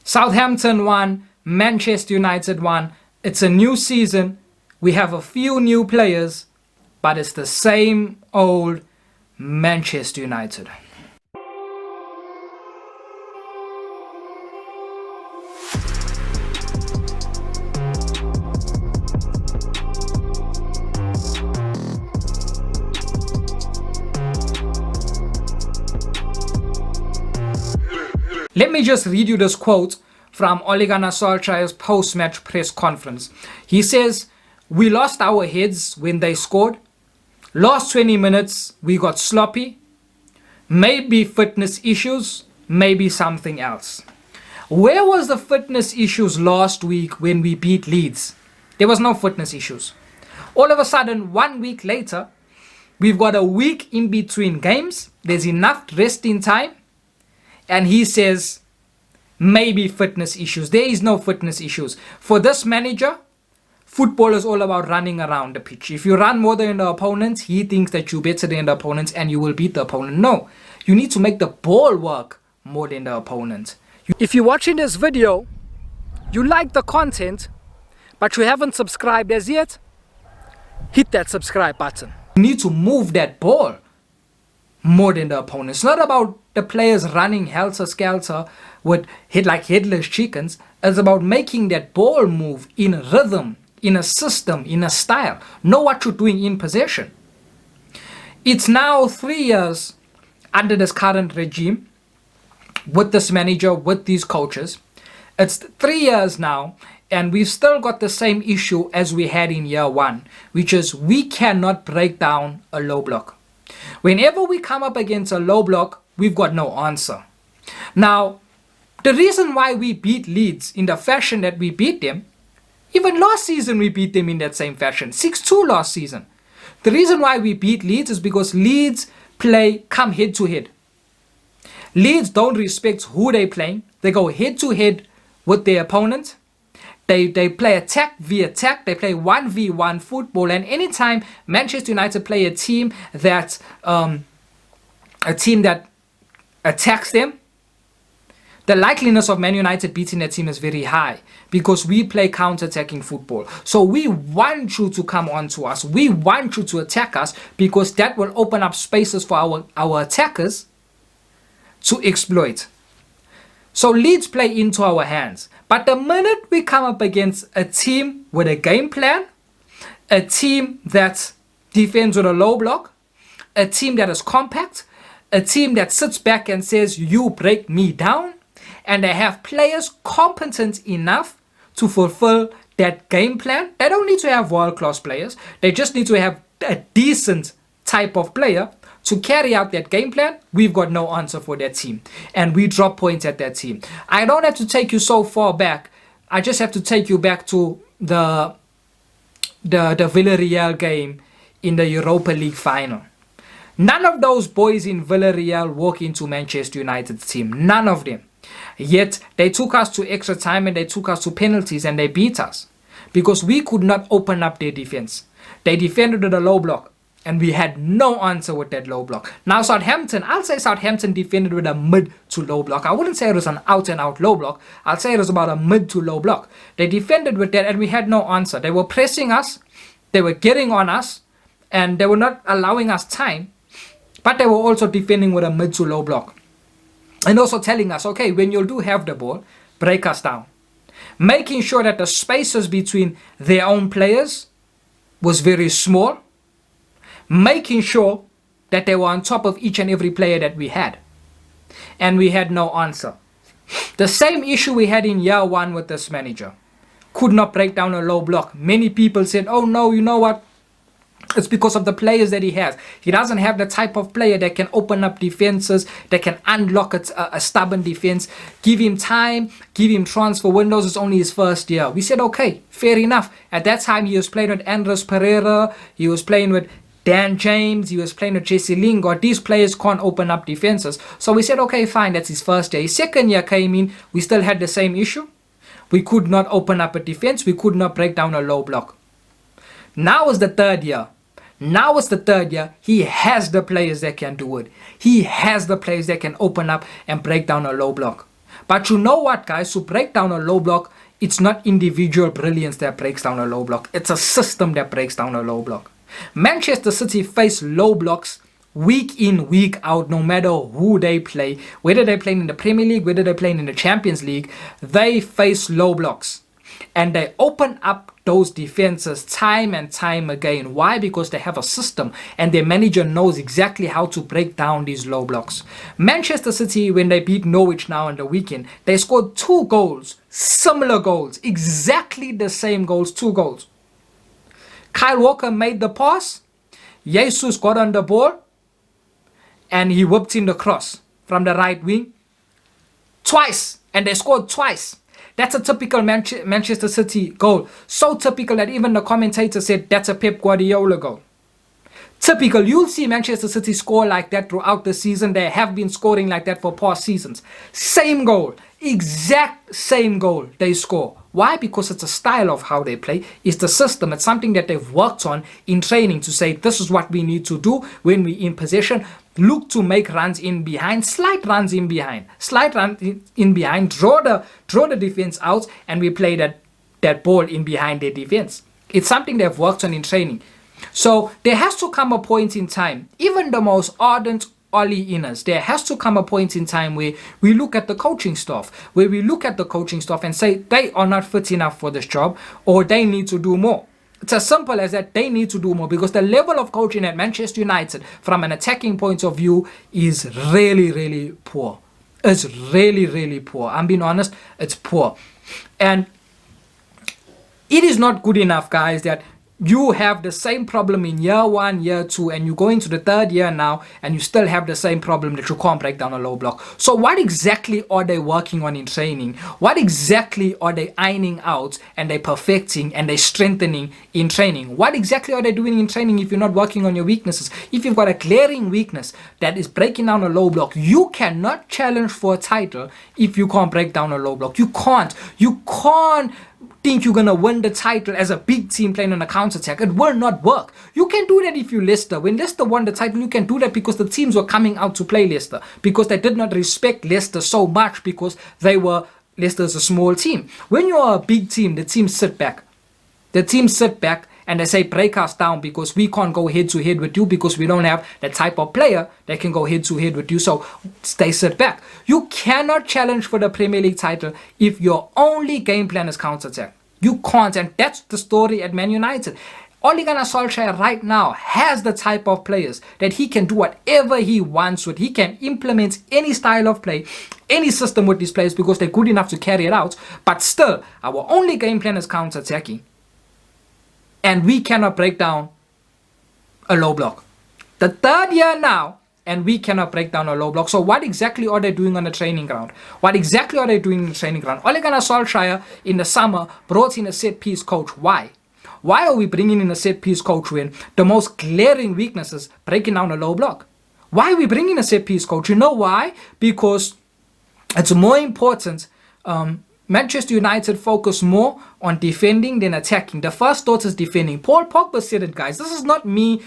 Southampton won, Manchester United won. It's a new season. We have a few new players, but it's the same old Manchester United. Let me just read you this quote from Ole Gunnar Solskjaer's post-match press conference. He says, "We lost our heads when they scored. Last 20 minutes, we got sloppy. Maybe fitness issues, maybe something else." Where was the fitness issues last week when we beat Leeds? There was no fitness issues. All of a sudden, 1 week later, we've got a week in between games. There's enough resting time. And he says, maybe fitness issues. There is no fitness issues. For this manager, football is all about running around the pitch. If you run more than the opponent, he thinks that you're better than the opponent and you will beat the opponent. No, you need to make the ball work more than the opponent. If you're watching this video, you like the content, but you haven't subscribed as yet, hit that subscribe button. You need to move that ball more than the opponent. It's not about the players running helter-skelter with like headless chickens. It's about making that ball move in a rhythm, in a system, in a style. Know what you're doing in possession. It's now 3 years under this current regime, with this manager, with these coaches. It's 3 years now, and we've still got the same issue as we had in year one, which is we cannot break down a low block. Whenever we come up against a low block, we've got no answer. Now, the reason why we beat Leeds in the fashion that we beat them, even last season we beat them in that same fashion, 6-2 last season. The reason why we beat Leeds is because Leeds come head to head. Leeds don't respect who they're playing. They go head to head with their opponent. They play attack v attack. They play 1v1 football. And anytime Manchester United play a team that attacks them, the likeliness of Man United beating that team is very high because we play counter-attacking football. So we want you to come on to us. We want you to attack us because that will open up spaces for our attackers to exploit. So Leeds play into our hands. But the minute we come up against a team with a game plan, a team that defends with a low block, a team that is compact, a team that sits back and says, you break me down, and they have players competent enough to fulfill that game plan. They don't need to have world-class players. They just need to have a decent type of player to carry out that game plan. We've got no answer for that team. And we drop points at that team. I don't have to take you so far back. I just have to take you back to the Villarreal game in the Europa League final. None of those boys in Villarreal walk into Manchester United's team. None of them. Yet they took us to extra time and they took us to penalties and they beat us. Because we could not open up their defense. They defended with a low block. And we had no answer with that low block. Now Southampton, I'll say Southampton defended with a mid to low block. I wouldn't say it was an out and out low block. I'll say it was about a mid to low block. They defended with that and we had no answer. They were pressing us. They were getting on us. And they were not allowing us time. But they were also defending with a mid to low block. And also telling us, okay, when you do have the ball, break us down. Making sure that the spaces between their own players was very small. Making sure that they were on top of each and every player that we had. And we had no answer. The same issue we had in year one with this manager. Could not break down a low block. Many people said, oh no, you know what? It's because of the players that he has. He doesn't have the type of player that can open up defenses, that can unlock a stubborn defense. Give him time, give him transfer windows. It's only his first year. We said, okay, fair enough. At that time, he was playing with Andres Pereira. He was playing with Dan James, he was playing with Jesse Lingard. These players can't open up defenses. So we said, okay, fine, that's his first year. His second year came in, we still had the same issue. We could not open up a defense. We could not break down a low block. Now is the third year. He has the players that can do it. He has the players that can open up and break down a low block. But you know what, guys? To break down a low block, it's not individual brilliance that breaks down a low block. It's a system that breaks down a low block. Manchester City face low blocks week in, week out, no matter who they play. Whether they're playing in the Premier League, whether they're playing in the Champions League, they face low blocks. And they open up those defenses time and time again. Why? Because they have a system and their manager knows exactly how to break down these low blocks. Manchester City, when they beat Norwich now on the weekend, they scored 2 goals, similar goals, exactly the same goals, 2 goals. Kyle Walker made the pass, Jesus got on the ball, and he whipped in the cross from the right wing twice, and they scored twice. That's a typical Manchester City goal. So typical that even the commentator said that's a Pep Guardiola goal. Typical. You'll see Manchester City score like that throughout the season. They have been scoring like that for past seasons. Same goal. Exact same goal they score. Why? Because it's a style of how they play. It's the system. It's something that they've worked on in training to say this is what we need to do when we're in possession. Look to make runs in behind, slight runs in behind, draw the defense out, and we play that ball in behind their defense. It's something they've worked on in training. So there has to come a point in time, even the most ardent Oli inners, there has to come a point in time where we look at the coaching staff, and say they are not fit enough for this job, or they need to do more. It's as simple as that. They need to do more because the level of coaching at Manchester United from an attacking point of view is really, really poor. It's really, really poor. I'm being honest, it's poor. And it is not good enough, guys, that you have the same problem in year 1, year 2, and you go into the 3rd year now and you still have the same problem that you can't break down a low block. So what exactly are they working on in training? What exactly are they ironing out and they perfecting and they strengthening in training? What exactly are they doing in training if you're not working on your weaknesses? If you've got a glaring weakness that is breaking down a low block, you cannot challenge for a title if you can't break down a low block. You can't think you're going to win the title as a big team playing on a counter-attack. It will not work. You can do that if you Leicester. When Leicester won the title, you can do that because the teams were coming out to play Leicester, because they did not respect Leicester so much because Leicester's a small team. When you are a big team, the teams sit back. And they say, break us down because we can't go head-to-head with you because we don't have the type of player that can go head-to-head with you. So stay sit back. You cannot challenge for the Premier League title if your only game plan is counter-attack. You can't. And that's the story at Man United. Ole Gunnar Solskjaer right now has the type of players that he can do whatever he wants with. He can implement any style of play, any system with these players because they're good enough to carry it out. But still, our only game plan is counter-attacking. And we cannot break down a low block. The 3rd year now, and we cannot break down a low block. So what exactly are they doing on the training ground? Ole Gunnar Solskjaer in the summer brought in a set-piece coach. Why? Why are we bringing in a set-piece coach when the most glaring weakness is breaking down a low block? Why are we bringing a set-piece coach? You know why? Because it's more important. Manchester United focus more on defending than attacking. The first thought is defending. Paul Pogba said it, guys. This is not me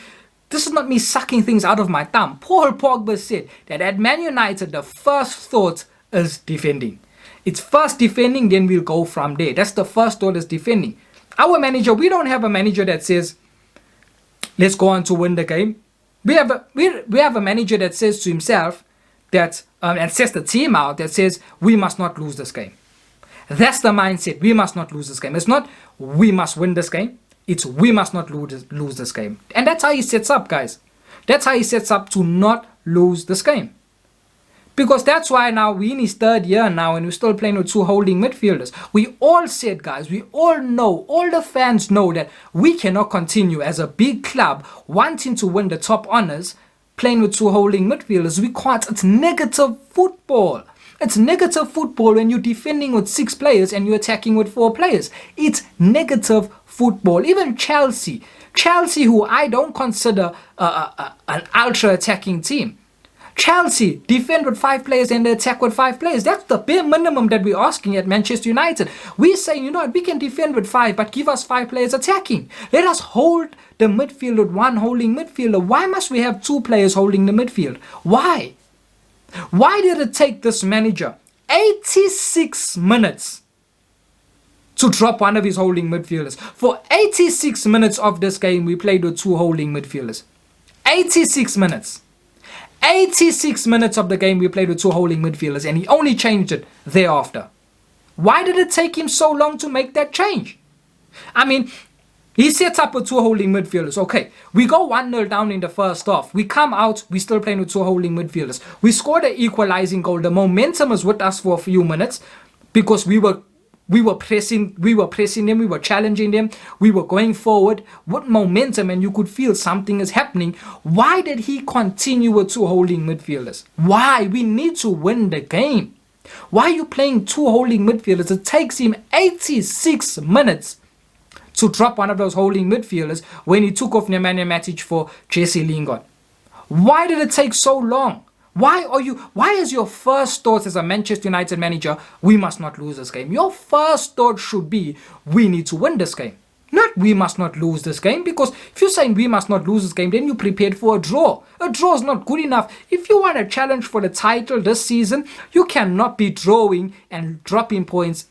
sucking things out of my thumb. Paul Pogba said that at Man United, the first thought is defending. It's first defending, then we'll go from there. That's the first thought is defending. Our manager, we don't have a manager that says, let's go on to win the game. We have a manager that says to himself that, and sets the team out that says, we must not lose this game. That's the mindset. We must not lose this game. It's not we must win this game. It's we must not lose this game. And that's how he sets up, guys. That's how he sets up to not lose this game. Because that's why now we're in his 3rd year now and we're still playing with 2 holding midfielders. We all said, guys, we all know, all the fans know that we cannot continue as a big club wanting to win the top honors playing with 2 holding midfielders. We can't. It's negative football. It's negative football when you're defending with 6 players and you're attacking with 4 players. It's negative football. Even Chelsea, who I don't consider an ultra-attacking team. Chelsea defend with 5 players and they attack with 5 players. That's the bare minimum that we're asking at Manchester United. We're saying, you know what, we can defend with 5, but give us 5 players attacking. Let us hold the midfield with 1 holding midfielder. Why must we have 2 players holding the midfield? Why? Why did it take this manager 86 minutes to drop one of his holding midfielders. For 86 minutes of this game, we played with 2 holding midfielders. 86 minutes. 86 minutes of the game, we played with 2 holding midfielders, and he only changed it thereafter. Why did it take him so long to make that change? I mean, he sets up with 2 holding midfielders. Okay, we go 1-0 down in the first half. We come out, we still playing with 2 holding midfielders. We scored an equalizing goal. The momentum was with us for a few minutes because we were pressing them, we were challenging them, we were going forward with momentum, and you could feel something is happening. Why did he continue with 2 holding midfielders? Why? We need to win the game. Why are you playing 2 holding midfielders? It takes him 86 minutes to drop one of those holding midfielders when he took off Nemanja Matic for Jesse Lingard. Why did it take so long? Why is your first thought as a Manchester United manager, we must not lose this game? Your first thought should be, we need to win this game. Not we must not lose this game, because if you're saying we must not lose this game, then you're prepared for a draw. A draw is not good enough. If you want a challenge for the title this season, you cannot be drawing and dropping points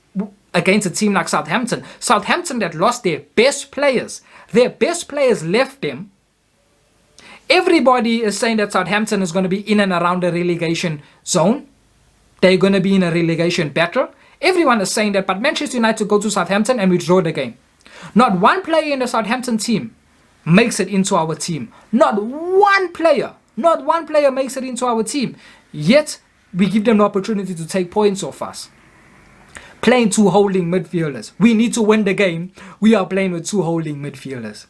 against a team like Southampton. Southampton that lost their best players. Their best players left them. Everybody is saying that Southampton is going to be in and around the relegation zone. They're going to be in a relegation battle. Everyone is saying that, but Manchester United go to Southampton and we draw the game. Not one player in the Southampton team makes it into our team. Not one player makes it into our team. Yet, we give them the opportunity to take points off us. Playing 2 holding midfielders. We need to win the game. We are playing with 2 holding midfielders.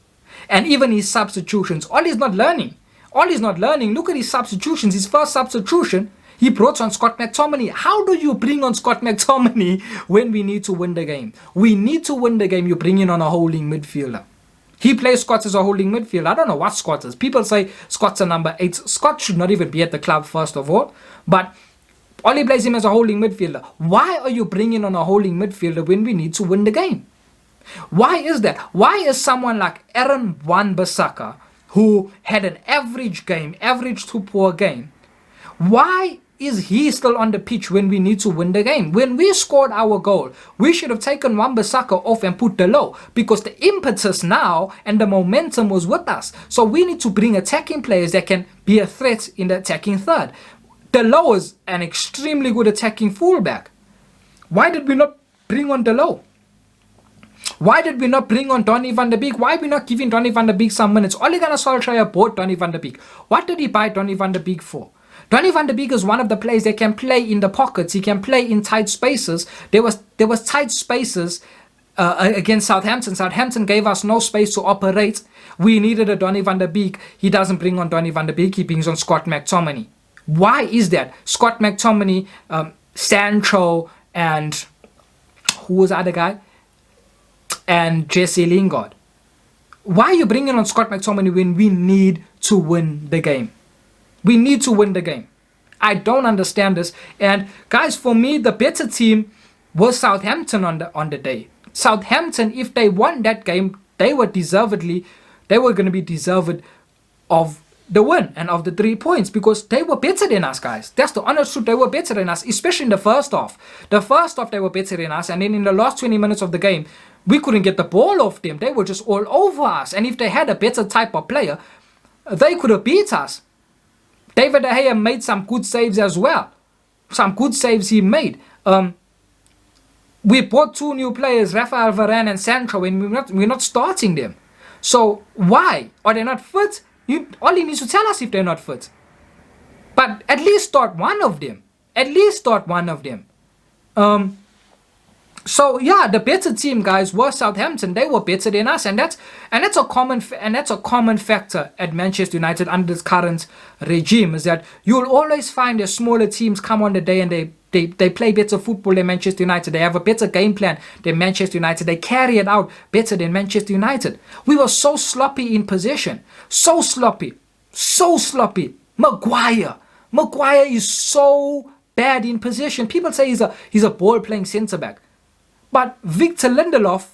And even his substitutions, all he's not learning. Look at his substitutions. His first substitution, he brought on Scott McTominay. How do you bring on Scott McTominay when we need to win the game? We need to win the game. You bring in on a holding midfielder. He plays Scott as a holding midfielder. I don't know what Scott is. People say Scott's a number 8. Scott should not even be at the club, first of all. But Oli plays him as a holding midfielder. Why are you bringing on a holding midfielder when we need to win the game? Why is that? Why is someone like Aaron Wan-Bissaka, who had an average to poor game, why is he still on the pitch when we need to win the game? When we scored our goal, we should have taken Wan-Bissaka off and put Delo, because the impetus now and the momentum was with us. So we need to bring attacking players that can be a threat in the attacking third. Delo is an extremely good attacking fullback. Why did we not bring on Delo? Why did we not bring on Donny van der Beek? Why are we not giving Donny van der Beek some minutes? Ole Gunnar Solskjaer bought Donny van der Beek. What did he buy Donny van der Beek for? Donny van der Beek is one of the players that can play in the pockets. He can play in tight spaces. There was tight spaces against Southampton. Southampton gave us no space to operate. We needed a Donny van der Beek. He doesn't bring on Donny van der Beek. He brings on Scott McTominay. Why is that? Scott McTominay, Sancho, and who was the other guy? And Jesse Lingard. Why are you bringing on Scott McTominay when we need to win the game? We need to win the game. I don't understand this. And guys, for me, the better team was Southampton on the day. Southampton, if they won that game, they were going to be deserved of the win and of the 3 points, because they were better than us, guys. That's the honest truth. They were better than us, especially in the first half. The first half, they were better than us. And then in the last 20 minutes of the game, we couldn't get the ball off them. They were just all over us. And if they had a better type of player, they could have beat us. David De Gea made some good saves as well. Some good saves he made. We bought 2 new players, Rafael Varane and Sancho, and we're not starting them. So why? Are they not fit? All you need to tell us if they're not fit. But at least start one of them. So yeah, the better team, guys, was Southampton. They were better than us, and that's a common factor at Manchester United under this current regime, is that you'll always find the smaller teams come on the day and they play better football than Manchester United. They have a better game plan than Manchester United. They carry it out better than Manchester United. We were so sloppy in possession. So sloppy. Maguire is so bad in possession. People say he's a ball-playing centre-back. But Victor Lindelof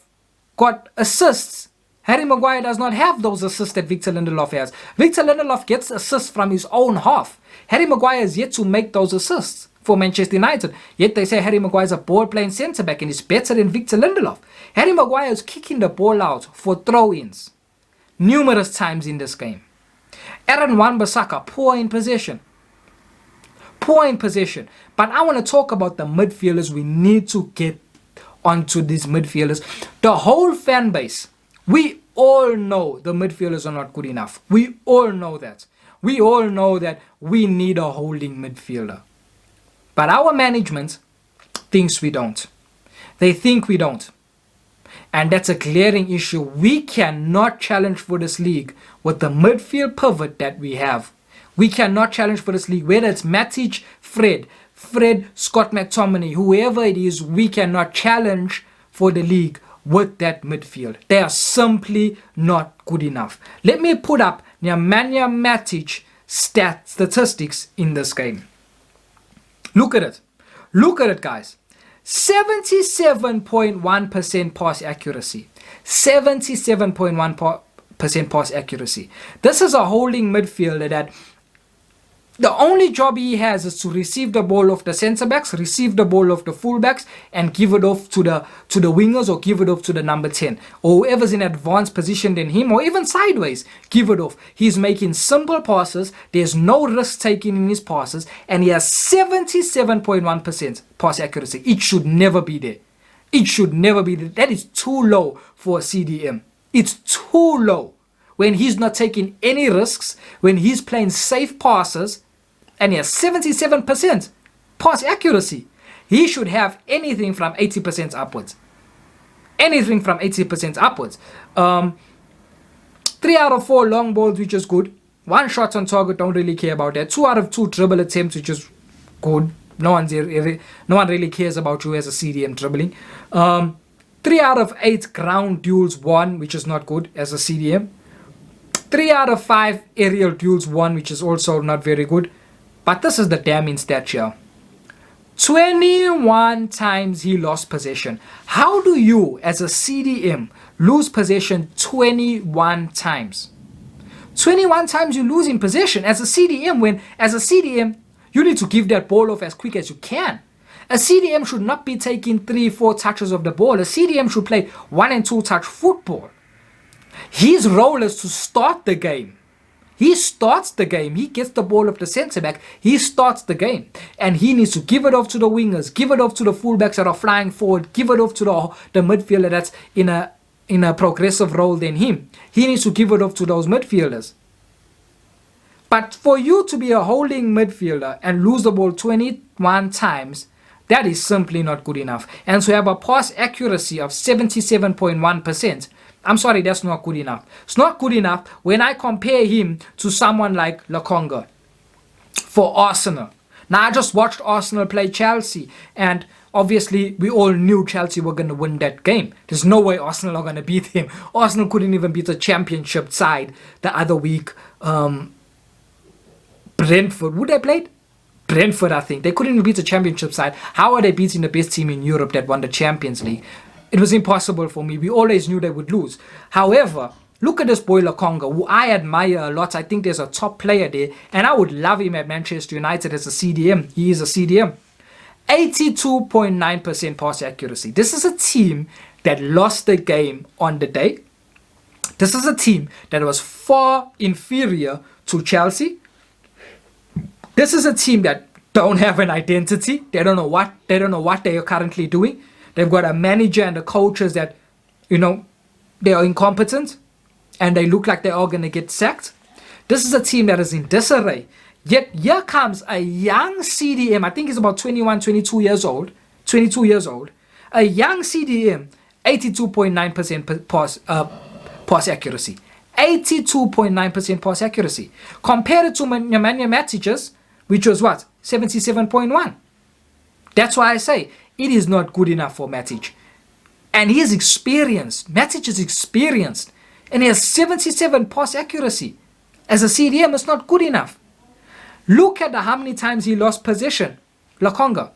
got assists. Harry Maguire does not have those assists that Victor Lindelof has. Victor Lindelof gets assists from his own half. Harry Maguire is yet to make those assists for Manchester United. Yet they say Harry Maguire is a ball-playing centre-back and is better than Victor Lindelof. Harry Maguire is kicking the ball out for throw-ins numerous times in this game. Aaron Wan-Bissaka, poor in possession. Poor in possession. But I want to talk about the midfielders. We need to get onto these midfielders. The whole fan base, we all know the midfielders are not good enough. We all know that. We all know that we need a holding midfielder. But our management thinks we don't. They think we don't. And that's a glaring issue. We cannot challenge for this league with the midfield pivot that we have. We cannot challenge for this league. Whether it's Matic, Fred, Scott McTominay, whoever it is, we cannot challenge for the league with that midfield. They are simply not good enough. Let me put up Nemanja Matic statistics in this game. Look at it. Look at it, guys. 77.1% pass accuracy. 77.1% pass accuracy. This is a holding midfielder that the only job he has is to receive the ball off the centre backs, receive the ball off the full backs, and give it off to the wingers, or give it off to the number 10, or whoever's in advanced position than him, or even sideways, give it off. He's making simple passes. There's no risk taking in his passes, and he has 77.1% pass accuracy. It should never be there. It should never be there. That is too low for a CDM. It's too low. When he's not taking any risks, when he's playing safe passes, and he has 77% pass accuracy, he should have anything from 80% upwards. Anything from 80% upwards. 3 out of 4 long balls, which is good. 1 shot on target, don't really care about that. 2 out of 2 dribble attempts, which is good. No one really cares about you as a CDM dribbling. 3 out of 8 ground duels won, which is not good as a CDM. 3 out of 5 aerial duels won, which is also not very good. But this is the damning stat here. 21 times he lost possession. How do you, as a CDM, lose possession 21 times? 21 times you lose in possession as a CDM, when as a CDM, you need to give that ball off as quick as you can. A CDM should not be taking 3-4 touches of the ball. A CDM should play 1 and 2 touch football. His role is to start the game. He starts the game. He gets the ball off the centre back. He starts the game. And he needs to give it off to the wingers, give it off to the fullbacks that are flying forward, give it off to the midfielder that's in a progressive role than him. He needs to give it off to those midfielders. But for you to be a holding midfielder and lose the ball 21 times, that is simply not good enough. And to have a pass accuracy of 77.1%, I'm sorry, that's not good enough. It's not good enough when I compare him to someone like Lokonga for Arsenal. Now, I just watched Arsenal play Chelsea, and obviously we all knew Chelsea were going to win that game. There's no way Arsenal are going to beat them. Arsenal couldn't even beat a championship side the other week. Brentford, would they played? Brentford, I think. They couldn't even beat a championship side. How are they beating the best team in Europe that won the Champions League? It was impossible for me. We always knew they would lose. However, look at this boy Lokonga, who I admire a lot. I think there's a top player there, and I would love him at Manchester United as a CDM. He is a CDM. 82.9% pass accuracy. This is a team that lost the game on the day. This is a team that was far inferior to Chelsea. This is a team that don't have an identity. They don't know what they are currently doing. They've got a manager and the coaches that, they are incompetent and they look like they are going to get sacked. This is a team that is in disarray. Yet here comes a young CDM. I think he's about 21, 22 years old. A young CDM, 82.9% pass accuracy. 82.9% pass accuracy. Compared it to Nemanja Matic's, which was what? 77.1. That's why I say it is not good enough for Matic. And he is experienced. Matic is experienced. And he has 77 pass accuracy. As a CDM, it's not good enough. Look at how many times he lost possession. Lokonga.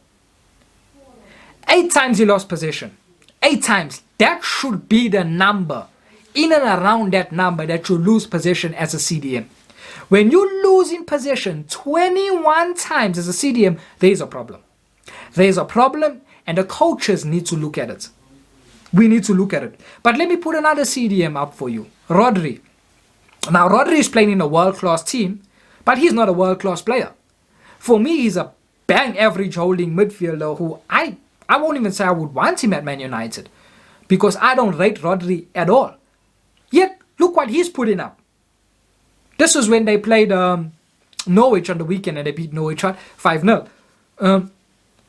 8 times he lost possession. 8 times. That should be the number. In and around that number that you lose possession as a CDM. When you lose in possession 21 times as a CDM, there is a problem. There's a problem and the coaches need to look at it. We need to look at it. But let me put another CDM up for you. Rodri. Now, Rodri is playing in a world-class team, but he's not a world-class player. For me, he's a bang average holding midfielder who I won't even say I would want him at Man United, because I don't rate Rodri at all. Yet, look what he's putting up. This was when they played Norwich on the weekend and they beat Norwich 5-0.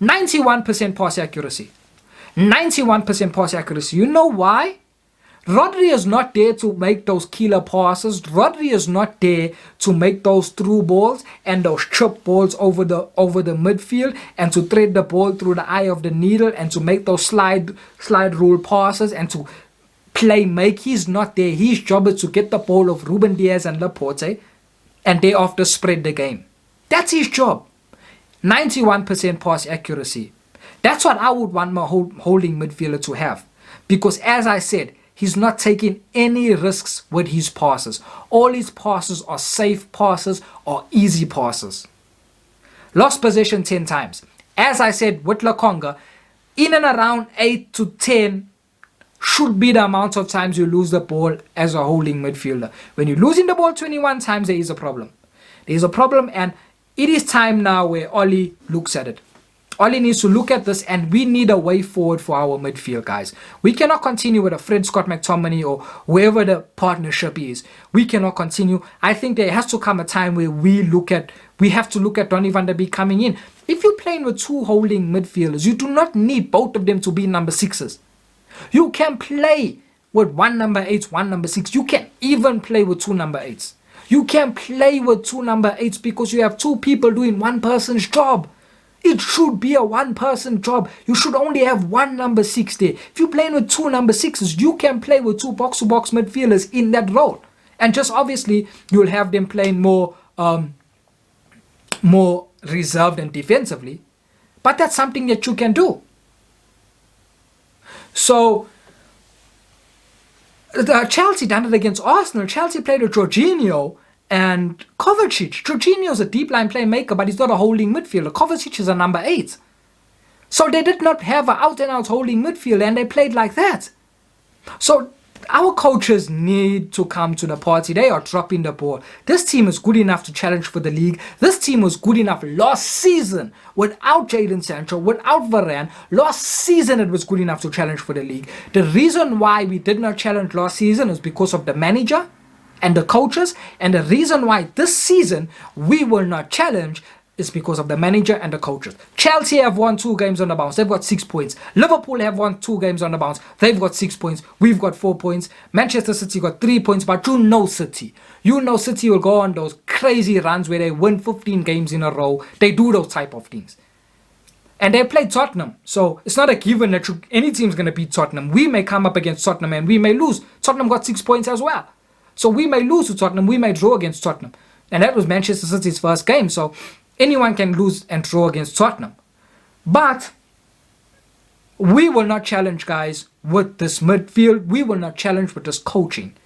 91% pass accuracy. 91% pass accuracy. You know why? Rodri is not there to make those killer passes. Rodri is not there to make those through balls and those chip balls over the midfield and to thread the ball through the eye of the needle and to make those slide rule passes and to make. He's not there. His job is to get the ball of Ruben Diaz and Laporte and thereafter spread the game. That's his job. 91% pass accuracy. That's what I would want my holding midfielder to have. Because as I said, he's not taking any risks with his passes. All his passes are safe passes or easy passes. Lost possession 10 times. As I said with Lokonga, in and around 8 to 10 should be the amount of times you lose the ball as a holding midfielder. When you're losing the ball 21 times, there is a problem. There is a problem, and it is time now where Oli looks at it. Oli needs to look at this, and we need a way forward for our midfield, guys. We cannot continue with a Fred Scott McTominay or whoever the partnership is. We cannot continue. I think there has to come a time where we have to look at Donny van der Beek coming in. If you're playing with two holding midfielders, you do not need both of them to be number 6s. You can play with one number 8, one number 6. You can even play with two number 8s. You can play with two number 8s because you have two people doing one person's job. It should be a one-person job. You should only have one number 6 there. If you're playing with two number 6s, you can play with two box-to-box midfielders in that role. And just obviously, you'll have them playing more reserved and defensively. But that's something that you can do. So, Chelsea done it against Arsenal. Chelsea played with Jorginho and Kovacic. Jorginho's a deep line playmaker, but he's not a holding midfielder. Kovacic is a number 8. So they did not have an out-and-out holding midfielder, and they played like that. So our coaches need to come to the party. They are dropping the ball. This team is good enough to challenge for the league. This team was good enough last season without Jadon Sancho, without Varane. Last season it was good enough to challenge for the league. The reason why we did not challenge last season is because of the manager and the coaches, and the reason why this season we will not challenge is because of the manager and the coaches. Chelsea have won 2 games on the bounce. They've got 6 points. Liverpool have won 2 games on the bounce. They've got 6 points. We've got 4 points. Manchester City got 3 points, but you know City will go on those crazy runs where they win 15 games in a row. They do those type of things. And they play Tottenham. So it's not a given that any team's going to beat Tottenham. We may come up against Tottenham and we may lose. Tottenham got 6 points as well. So we may lose to Tottenham. We may draw against Tottenham. And that was Manchester City's first game. So anyone can lose and draw against Tottenham. But we will not challenge, guys, with this midfield. We will not challenge with this coaching.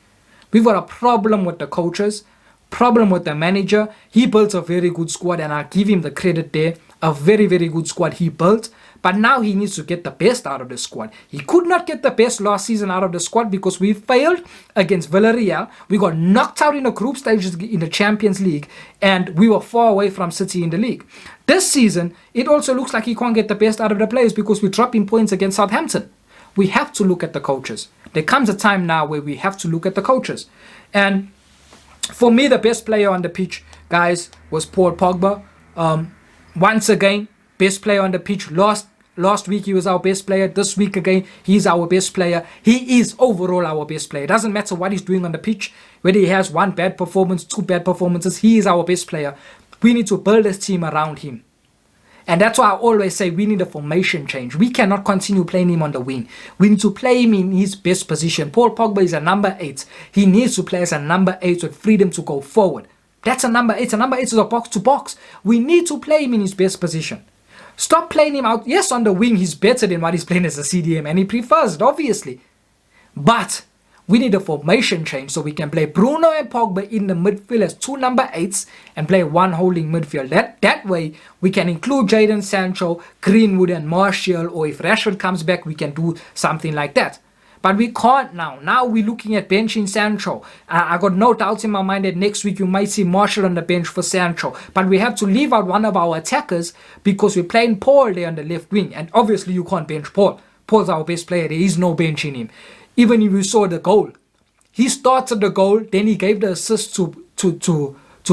We've got a problem with the coaches, problem with the manager. He built a very good squad, and I'll give him the credit there. A very, very good squad he built. But now he needs to get the best out of the squad. He could not get the best last season out of the squad because we failed against Villarreal. We got knocked out in the group stages in the Champions League, and we were far away from City in the league. This season, it also looks like he can't get the best out of the players because we're dropping points against Southampton. We have to look at the coaches. There comes a time now where we have to look at the coaches. And for me, the best player on the pitch, guys, was Paul Pogba. Once again, best player on the pitch. Last week he was our best player. This week again, he's our best player. He is overall our best player. It doesn't matter what he's doing on the pitch. Whether he has 1 bad performance, 2 bad performances, he is our best player. We need to build this team around him. And that's why I always say we need a formation change. We cannot continue playing him on the wing. We need to play him in his best position. Paul Pogba is a number 8. He needs to play as a number 8 with freedom to go forward. That's a number 8. A number 8 is a box to box. We need to play him in his best position. Stop playing him out. Yes, on the wing, he's better than what he's playing as a CDM, and he prefers it, obviously. But We need a formation change so we can play Bruno and Pogba in the midfield as 2 number 8s and play 1 holding midfield. That way, we can include Jadon Sancho, Greenwood and Martial, or if Rashford comes back, we can do something like that. But we can't now. Now we're looking at benching Sancho. I got no doubts in my mind that next week you might see Martial on the bench for Sancho. But we have to leave out one of our attackers because we're playing Paul there on the left wing. And obviously you can't bench Paul. Paul's our best player. There is no benching him. Even if you saw the goal. He started the goal, then he gave the assist to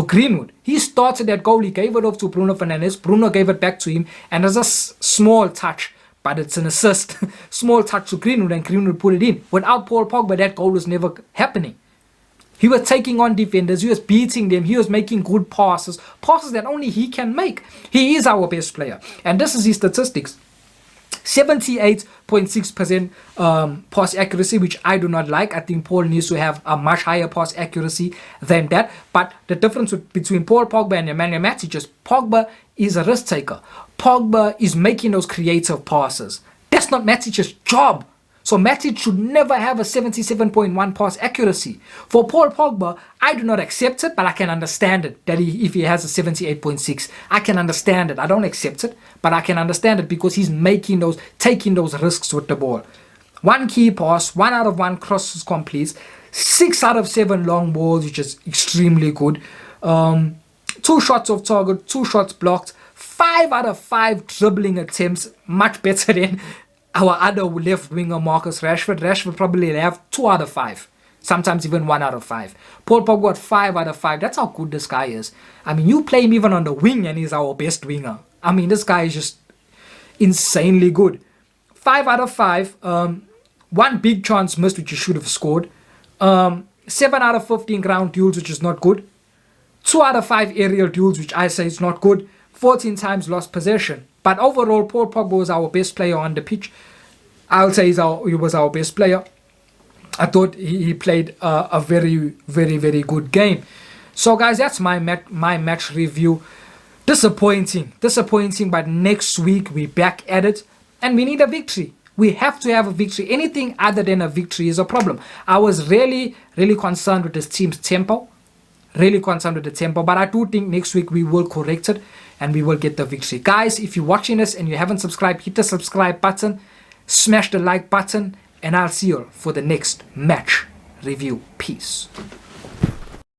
Greenwood. He started that goal, he gave it off to Bruno Fernandes. Bruno gave it back to him. And there's a small touch. But it's an assist, small touch to Greenwood, and Greenwood put it in. Without Paul Pogba, that goal was never happening. He was taking on defenders, he was beating them, he was making good passes that only he can make. He is our best player. And this is his statistics. 78.6% pass accuracy, which I do not like. I think Paul needs to have a much higher pass accuracy than that. But the difference between Paul Pogba and Emmanuel Matic is Pogba is a risk taker. Pogba is making those creative passes. That's not Matic's job. So Matic should never have a 77.1 pass accuracy. For Paul Pogba, I do not accept it, but I can understand it. That if he has a 78.6, I can understand it. I don't accept it, but I can understand it because he's taking those risks with the ball. 1 key pass, 1 out of 1 crosses completes, 6 out of 7 long balls, which is extremely good. 2 shots off target, 2 shots blocked, 5 out of 5 dribbling attempts, much better than our other left winger Marcus Rashford. Rashford probably have 2 out of 5, sometimes even 1 out of 5. Paul Pogba got 5 out of 5. That's how good this guy is. I mean, you play him even on the wing and he's our best winger. I mean, this guy is just insanely good. 5 out of 5. 1 big chance missed, which you should have scored. 7 out of 15 ground duels, which is not good. 2 out of 5 aerial duels, which I say is not good. 14 times lost possession. But overall, Paul Pogba was our best player on the pitch. I'll say he was our best player. I thought he played a very, very, very good game. So, guys, that's my match review. Disappointing, but next week we're back at it. And we need a victory. We have to have a victory. Anything other than a victory is a problem. I was really, really concerned with this team's tempo. But I do think next week we will correct it and we will get the victory. Guys, if you're watching this and you haven't subscribed, hit the subscribe button, smash the like button, and I'll see you for the next match review. Peace.